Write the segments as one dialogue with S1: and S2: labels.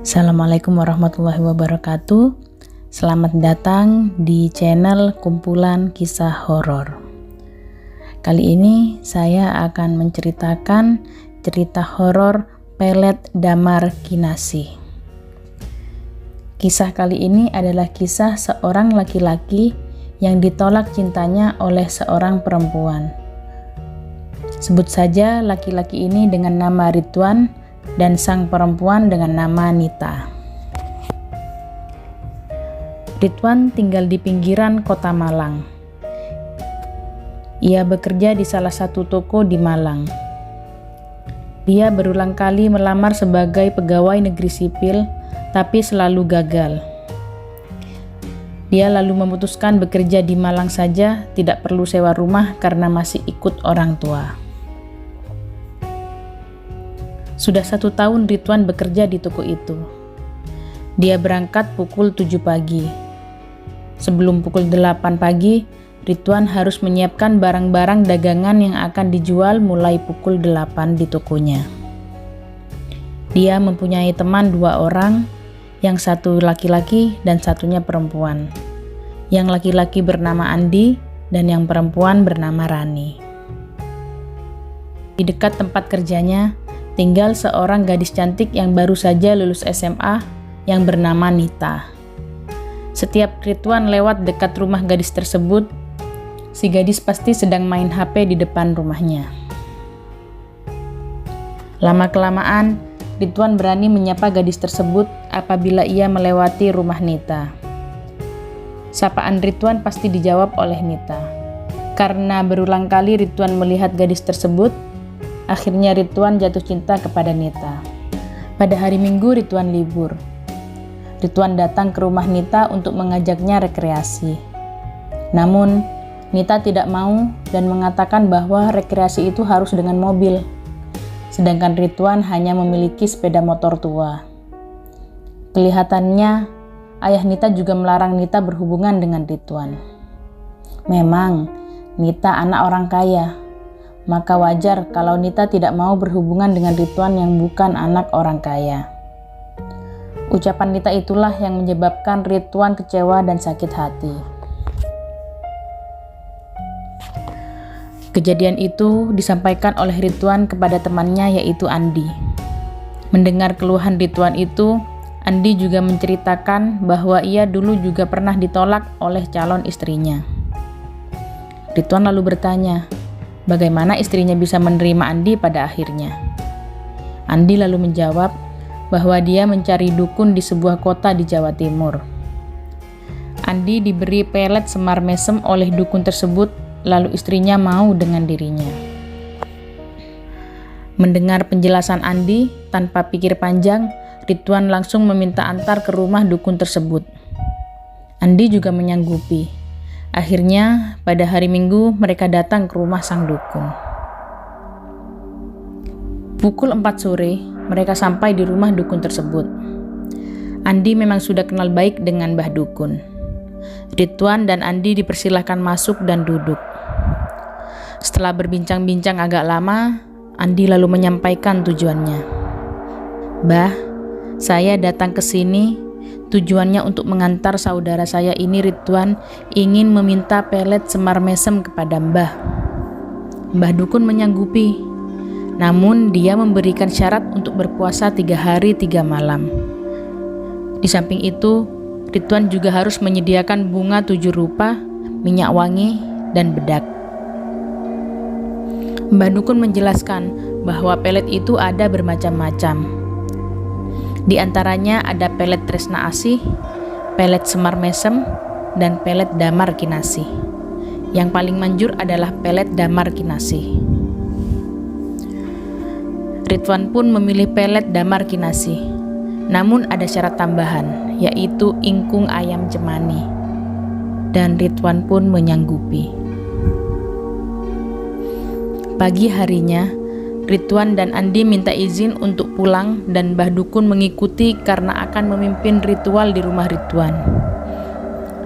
S1: Assalamualaikum warahmatullahi wabarakatuh. Selamat datang di channel Kumpulan Kisah Horor. Kali ini saya akan menceritakan cerita horor Pelet Damar Kinasih. Kisah kali ini adalah kisah seorang laki-laki yang ditolak cintanya oleh seorang perempuan. Sebut saja laki-laki ini dengan nama Ridwan dan sang perempuan dengan nama Nita. Ridwan tinggal di pinggiran kota Malang. Ia bekerja di salah satu toko di Malang. Dia berulang kali melamar sebagai pegawai negeri sipil, tapi selalu gagal. Dia lalu memutuskan bekerja di Malang saja, tidak perlu sewa rumah karena masih ikut orang tua. Sudah 1 tahun Ridwan bekerja di toko itu. Dia berangkat pukul 7 pagi. Sebelum pukul 8 pagi, Ridwan harus menyiapkan barang-barang dagangan yang akan dijual mulai pukul 8 di tokonya. Dia mempunyai teman 2 orang, yang satu laki-laki dan satunya perempuan. Yang laki-laki bernama Andi dan yang perempuan bernama Rani. Di dekat tempat kerjanya, tinggal seorang gadis cantik yang baru saja lulus SMA yang bernama Nita. Setiap Ridwan lewat dekat rumah gadis tersebut, si gadis pasti sedang main HP di depan rumahnya. Lama-kelamaan, Ridwan berani menyapa gadis tersebut apabila ia melewati rumah Nita. Sapaan Ridwan pasti dijawab oleh Nita. Karena berulang kali Ridwan melihat gadis tersebut, akhirnya Ridwan jatuh cinta kepada Nita. Pada hari Minggu Ridwan libur. Ridwan datang ke rumah Nita untuk mengajaknya rekreasi. Namun, Nita tidak mau dan mengatakan bahwa rekreasi itu harus dengan mobil. Sedangkan Ridwan hanya memiliki sepeda motor tua. Kelihatannya, ayah Nita juga melarang Nita berhubungan dengan Ridwan. Memang, Nita anak orang kaya. Maka wajar kalau Nita tidak mau berhubungan dengan Ridwan yang bukan anak orang kaya. Ucapan Nita itulah yang menyebabkan Ridwan kecewa dan sakit hati. Kejadian itu disampaikan oleh Ridwan kepada temannya yaitu Andi. Mendengar keluhan Ridwan itu, Andi juga menceritakan bahwa ia dulu juga pernah ditolak oleh calon istrinya. Ridwan lalu bertanya, bagaimana istrinya bisa menerima Andi pada akhirnya? Andi lalu menjawab bahwa dia mencari dukun di sebuah kota di Jawa Timur. Andi diberi pelet semar mesem oleh dukun tersebut, lalu istrinya mau dengan dirinya. Mendengar penjelasan Andi, tanpa pikir panjang, Ridwan langsung meminta antar ke rumah dukun tersebut. Andi juga menyanggupi. Akhirnya, pada hari Minggu, mereka datang ke rumah sang dukun. Pukul 4 sore, mereka sampai di rumah dukun tersebut. Andi memang sudah kenal baik dengan Mbah Dukun. Ridwan dan Andi dipersilahkan masuk dan duduk. Setelah berbincang-bincang agak lama, Andi lalu menyampaikan tujuannya. "Mbah, saya datang ke sini tujuannya untuk mengantar saudara saya ini Ridwan ingin meminta pelet semar mesem kepada Mbah." Mbah Dukun menyanggupi, namun dia memberikan syarat untuk berpuasa 3 hari 3 malam. Di samping itu, Ridwan juga harus menyediakan bunga 7 rupa, minyak wangi, dan bedak. Mbah Dukun menjelaskan bahwa pelet itu ada bermacam-macam. Di antaranya ada pelet Tresna Asih, pelet semar mesem, dan pelet Damar Kinasih. Yang paling manjur adalah pelet Damar Kinasih. Ridwan pun memilih pelet Damar Kinasih. Namun ada syarat tambahan, yaitu ingkung ayam cemani. Dan Ridwan pun menyanggupi. Pagi harinya, Ridwan dan Andi minta izin untuk pulang dan Mbah Dukun mengikuti karena akan memimpin ritual di rumah Ridwan.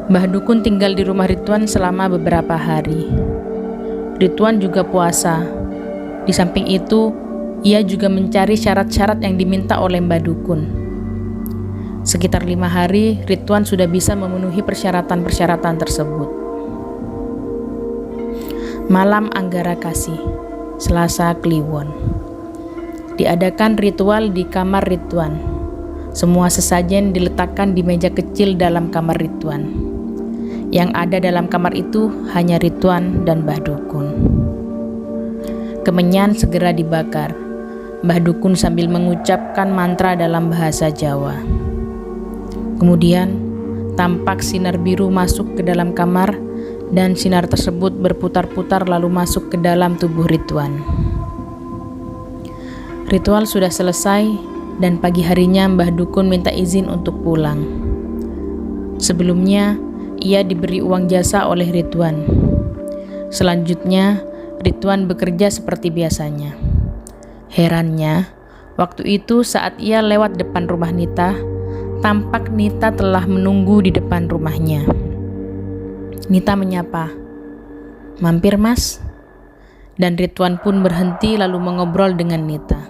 S1: Mbah Dukun tinggal di rumah Ridwan selama beberapa hari. Ridwan juga puasa. Di samping itu, ia juga mencari syarat-syarat yang diminta oleh Mbah Dukun. Sekitar 5 hari, Ridwan sudah bisa memenuhi persyaratan-persyaratan tersebut. Malam Anggara Kasih, Selasa Kliwon. Diadakan ritual di kamar Ridwan. Semua sesajen diletakkan di meja kecil dalam kamar Ridwan. Yang ada dalam kamar itu hanya Ridwan dan Mbah Dukun. Kemenyan segera dibakar. Mbah Dukun sambil mengucapkan mantra dalam bahasa Jawa. Kemudian, tampak sinar biru masuk ke dalam kamar dan sinar tersebut berputar-putar lalu masuk ke dalam tubuh Ridwan. Ritual sudah selesai dan pagi harinya Mbah Dukun minta izin untuk pulang. Sebelumnya, ia diberi uang jasa oleh Ridwan. Selanjutnya, Ridwan bekerja seperti biasanya. Herannya, waktu itu saat ia lewat depan rumah Nita, tampak Nita telah menunggu di depan rumahnya. Nita menyapa, "Mampir, Mas?" Dan Ridwan pun berhenti lalu mengobrol dengan Nita.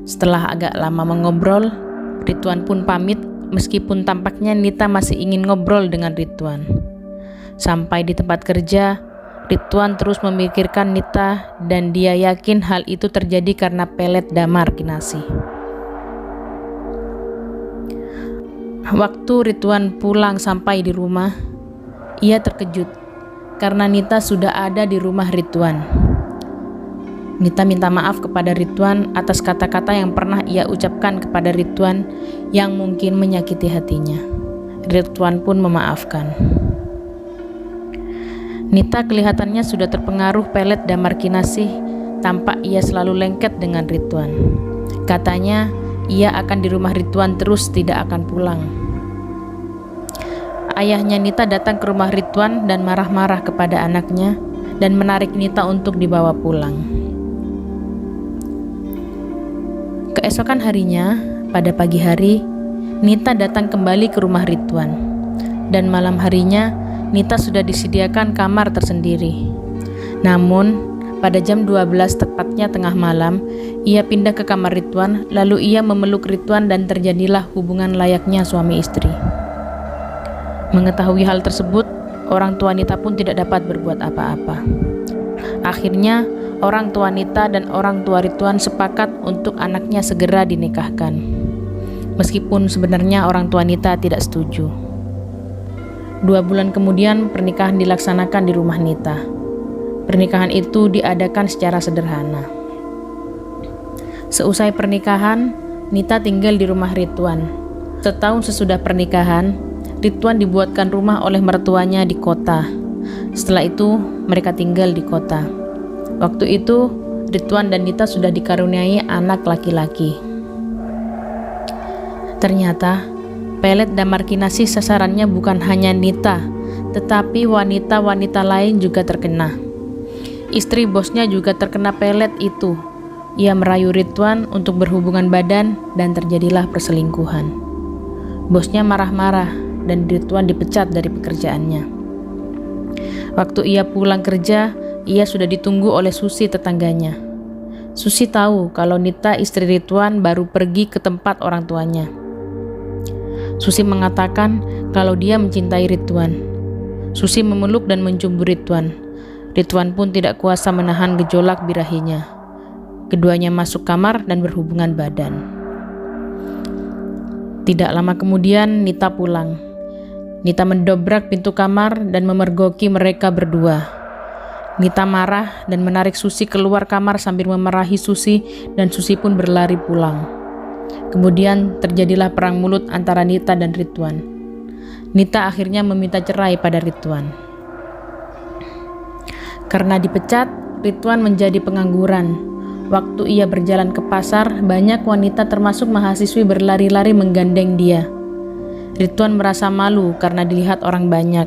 S1: Setelah agak lama mengobrol, Ridwan pun pamit meskipun tampaknya Nita masih ingin ngobrol dengan Ridwan. Sampai di tempat kerja, Ridwan terus memikirkan Nita dan dia yakin hal itu terjadi karena pelet damar kinasih. Waktu Ridwan pulang sampai di rumah, ia terkejut karena Nita sudah ada di rumah Ridwan. Nita minta maaf kepada Ridwan atas kata-kata yang pernah ia ucapkan kepada Ridwan yang mungkin menyakiti hatinya. Ridwan pun memaafkan. Nita kelihatannya sudah terpengaruh pelet damar kinasih, tampak ia selalu lengket dengan Ridwan. Katanya ia akan di rumah Ridwan terus tidak akan pulang. Ayahnya Nita datang ke rumah Ridwan dan marah-marah kepada anaknya dan menarik Nita untuk dibawa pulang. Keesokan harinya, pada pagi hari, Nita datang kembali ke rumah Ridwan. Dan malam harinya, Nita sudah disediakan kamar tersendiri. Namun, pada jam 12 tepatnya tengah malam, ia pindah ke kamar Ridwan, lalu ia memeluk Ridwan dan terjadilah hubungan layaknya suami istri. Mengetahui hal tersebut, orang tua Nita pun tidak dapat berbuat apa-apa. Akhirnya, orang tua Nita dan orang tua Ridwan sepakat untuk anaknya segera dinikahkan. Meskipun sebenarnya orang tua Nita tidak setuju. 2 bulan kemudian pernikahan dilaksanakan di rumah Nita. Pernikahan itu diadakan secara sederhana. Seusai pernikahan, Nita tinggal di rumah Ridwan. Setahun sesudah pernikahan, Ridwan dibuatkan rumah oleh mertuanya di kota. Setelah itu, mereka tinggal di kota. Waktu itu, Ridwan dan Nita sudah dikaruniai anak laki-laki. Ternyata, pelet damar kinasih sasarannya bukan hanya Nita, tetapi wanita-wanita lain juga terkena. Istri bosnya juga terkena pelet itu. Ia merayu Ridwan untuk berhubungan badan dan terjadilah perselingkuhan. Bosnya marah-marah dan Ridwan dipecat dari pekerjaannya. Waktu ia pulang kerja, ia sudah ditunggu oleh Susi tetangganya. Susi tahu kalau Nita istri Ridwan baru pergi ke tempat orang tuanya. Susi mengatakan kalau dia mencintai Ridwan. Susi memeluk dan mencumbu Ridwan. Ridwan pun tidak kuasa menahan gejolak birahinya. Keduanya masuk kamar dan berhubungan badan. Tidak lama kemudian Nita pulang. Nita mendobrak pintu kamar dan memergoki mereka berdua. Nita marah dan menarik Susi keluar kamar sambil memarahi Susi dan Susi pun berlari pulang. Kemudian terjadilah perang mulut antara Nita dan Ridwan. Nita akhirnya meminta cerai pada Ridwan. Karena dipecat, Ridwan menjadi pengangguran. Waktu ia berjalan ke pasar, banyak wanita termasuk mahasiswi berlari-lari menggandeng dia. Ridwan merasa malu karena dilihat orang banyak.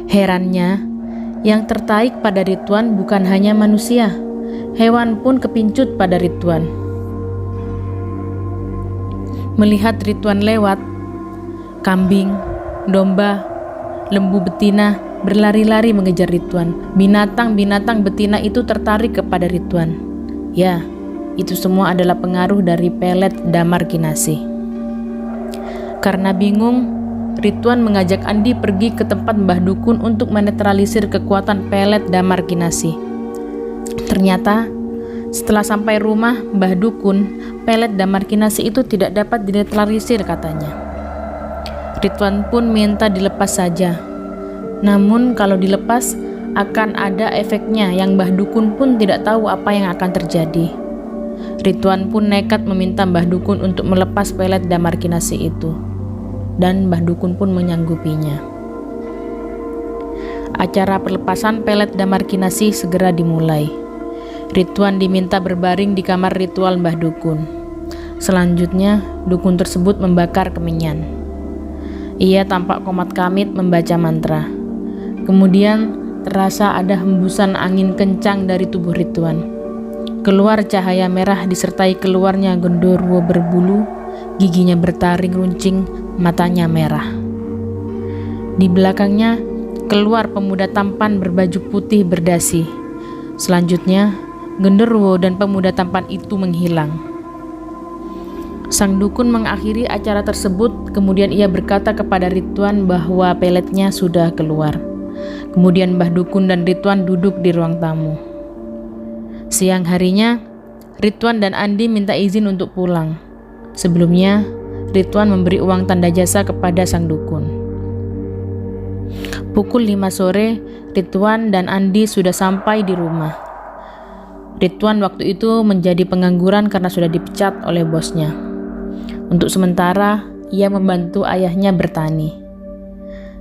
S1: Herannya, yang tertarik pada Ridwan bukan hanya manusia, hewan pun kepincut pada Ridwan. Melihat Ridwan lewat, kambing, domba, lembu betina berlari-lari mengejar Ridwan. Binatang-binatang betina itu tertarik kepada Ridwan. Ya, itu semua adalah pengaruh dari pelet damar kinasih. Karena bingung, Ridwan mengajak Andi pergi ke tempat Mbah Dukun untuk menetralisir kekuatan pelet damar kinasi. Ternyata, setelah sampai rumah Mbah Dukun, pelet damar kinasi itu tidak dapat dinetralisir katanya. Ridwan pun minta dilepas saja. Namun kalau dilepas, akan ada efeknya yang Mbah Dukun pun tidak tahu apa yang akan terjadi. Ridwan pun nekat meminta Mbah Dukun untuk melepas pelet damar kinasi itu. Dan Mbah Dukun pun menyanggupinya. Acara pelepasan pelet damar kinasi segera dimulai. Ridwan diminta berbaring di kamar ritual Mbah Dukun. Selanjutnya, dukun tersebut membakar kemenyan. Ia tampak komat kamit membaca mantra. Kemudian terasa ada hembusan angin kencang dari tubuh Ridwan. Keluar cahaya merah disertai keluarnya genderuwo berbulu, giginya bertaring runcing, matanya merah. Di belakangnya keluar pemuda tampan berbaju putih berdasi. Selanjutnya, genderuwo dan pemuda tampan itu menghilang. Sang dukun mengakhiri acara tersebut, kemudian ia berkata kepada Ridwan bahwa peletnya sudah keluar. Kemudian Mbah Dukun dan Ridwan duduk di ruang tamu. Siang harinya, Ridwan dan Andi minta izin untuk pulang. Sebelumnya, Ridwan memberi uang tanda jasa kepada sang dukun. Pukul 5 sore, Ridwan dan Andi sudah sampai di rumah. Ridwan waktu itu menjadi pengangguran karena sudah dipecat oleh bosnya. Untuk sementara, ia membantu ayahnya bertani.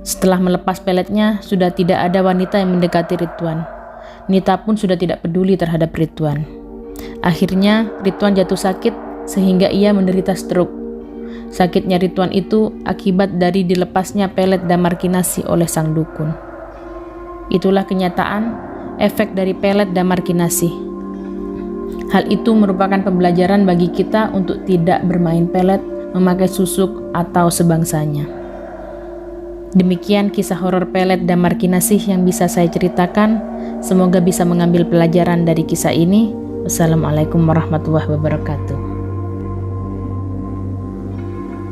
S1: Setelah melepas peletnya, sudah tidak ada wanita yang mendekati Ridwan. Nita pun sudah tidak peduli terhadap Ridwan. Akhirnya, Ridwan jatuh sakit sehingga ia menderita stroke. Sakitnya Ridwan itu akibat dari dilepasnya pelet damar kinasi oleh sang dukun. Itulah kenyataan efek dari pelet damar kinasi. Hal itu merupakan pembelajaran bagi kita untuk tidak bermain pelet, memakai susuk, atau sebangsanya. Demikian kisah horor pelet damar kinasi yang bisa saya ceritakan. Semoga bisa mengambil pelajaran dari kisah ini. Wassalamualaikum warahmatullahi wabarakatuh.